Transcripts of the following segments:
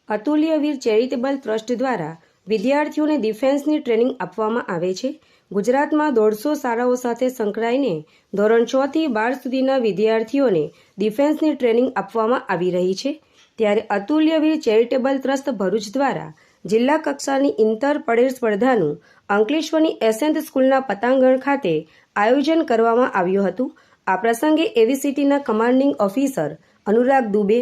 Atulyaveer charitable trust દ્વારા વિદ્યાર્થીઓને ડિફેન્સની training આપવામાં આવે છે। ગુજરાતમાં 150 શાળાઓ સાથે સંકળાઈને ધોરણ 6 થી 12 સુધીના વિદ્યાર્થીઓને ડિફેન્સની ટ્રેનિંગ આપવામાં આવી રહી છે। ત્યારે અતુલ્યવીર ચેરિટેબલ ટ્રસ્ટ ભરૂચ દ્વારા જિલ્લા કક્ષાની ઇન્ટર પરેડ સ્પર્ધાનું અંકલેશ્વરની એસેન્ટ સ્કૂલના પતાંગણ ખાતે આયોજન કરવામાં આવ્યું હતું। આ પ્રસંગે એવીસીટીના કમાન્ડિંગ ઓફિસર અનુરાગ દુબે,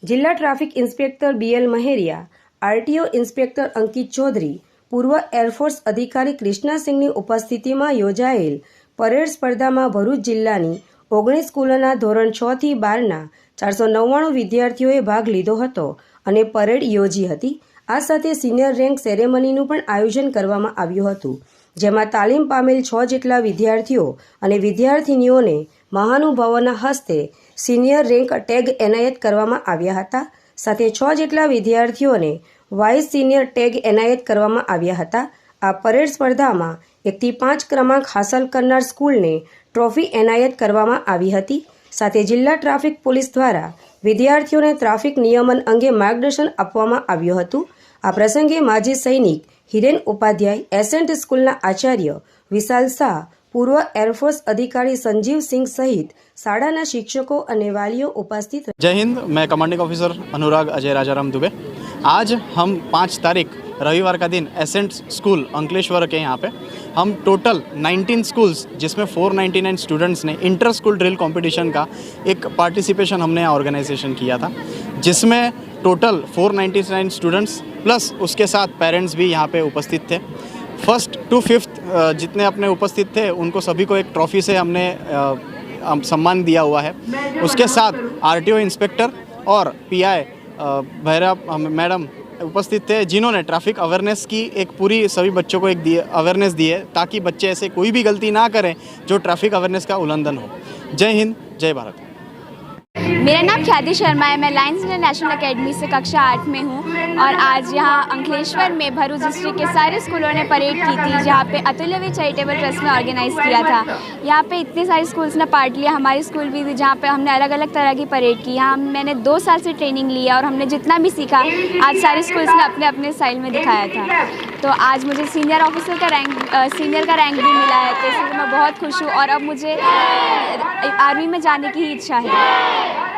જિલ્લા traffic inspector BL Maheria, RTO inspector Ankit Chaudhary, પૂર્વ એરફોર્સ અધિકારી કૃષ્ણાસિંહની ઉપસ્થિતિમાં યોજાયેલ પરેડ સ્પર્ધામાં ભરૂચ જિલ્લાની 19 સ્કૂલોના ધોરણ 6 થી 12ના 499 વિદ્યાર્થીઓએ ભાગ લીધો હતો અને પરેડ યોજી હતી। આ સાથે સિનિયર રેન્ક સેરેમનીનું પણ આયોજન કરવામાં આવ્યું હતું, જેમાં તાલીમ પામેલ 6 જેટલા વિદ્યાર્થીઓ અને વિદ્યાર્થિનીઓને મહાનુભાવોના હસ્તે સિનિયર રેન્ક ટેગ એનાયત કરવામાં આવ્યા હતા। સાથે 6 જેટલા વિદ્યાર્થીઓને વાઇસ સિનિયર ટેગ એનાયત કરવામાં આવ્યા હતા। આ પરેડ સ્પર્ધામાં 1 થી 5 ક્રમાંક હાંસલ કરનાર સ્કૂલને ટ્રોફી એનાયત કરવામાં આવી હતી। સાથે જિલ્લા ટ્રાફિક પોલીસ દ્વારા વિદ્યાર્થીઓને ટ્રાફિક નિયમન અંગે માર્ગદર્શન આપવામાં આવ્યું હતું। આ પ્રસંગે માજી સૈનિક હિરેન ઉપાધ્યાય, એસેન્ટ સ્કૂલના આચાર્ય વિશાલ શાહ, પૂર્વ એરફોર્સ अधिकारी संजीव सिंह सहित शाळाना शिक्षकों और वालियों उपस्थित। जय हिंद। मैं कमांडिंग ऑफिसर अनुराग अजय राजाराम दुबे। आज हम 5 तारीख रविवार का दिन एसेंट स्कूल अंकलेश्वर के यहाँ पे हम टोटल 19 स्कूल्स जिसमें 499 स्टूडेंट्स ने इंटर स्कूल ड्रिल कंपटीशन का एक पार्टिसिपेशन हमने यहाँ ऑर्गेनाइजेशन किया था, जिसमें टोटल 499 स्टूडेंट्स प्लस उसके साथ पेरेंट्स भी यहाँ पे उपस्थित थे। फर्स्ट टू फिफ्थ जितने अपने उपस्थित थे उनको सभी को एक ट्रॉफ़ी से हमने सम्मान दिया हुआ है। उसके साथ आरटीओ इंस्पेक्टर और पीआई भैरा मैडम उपस्थित थे, जिन्होंने ट्रैफिक अवेयरनेस की एक पूरी सभी बच्चों को एक अवेयरनेस दी है, ताकि बच्चे ऐसे कोई भी गलती ना करें जो ट्रैफिक अवेयरनेस का उल्लंघन हो। जय हिंद, जय भारत। मेरा नाम ख्याति शर्मा है। मैं लायंस इंटरनेशनल एकेडमी से कक्षा 8 में हूँ और आज यहाँ अंकलेश्वर में भरूच डिस्ट्रिक्ट के सारे स्कूलों ने परेड की थी, जहाँ पे अतुल्यवीर चैरिटेबल ट्रस्ट में ऑर्गेनाइज़ किया था। यहाँ पे इतने सारे स्कूल्स ने पार्ट लिया, हमारी स्कूल भी थी, जहाँ पे हमने अलग अलग तरह की परेड की। यहाँ मैंने 2 साल से ट्रेनिंग लिया और हमने जितना भी सीखा आज सारे स्कूल्स ने अपने अपने स्टाइल में दिखाया था। तो आज मुझे सीनियर ऑफिसर का रैंक भी मिला है, तो इसलिए मैं बहुत खुश हूँ और अब मुझे आर्मी में जाने की इच्छा है।